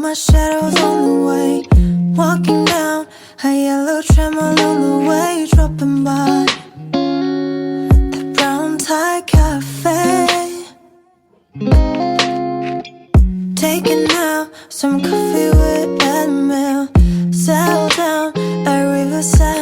my shadows on the way. Walking down a yellow tram along the way, dropping by the brown tie cafe. Taking out some coffee with that meal. Settle down at Riverside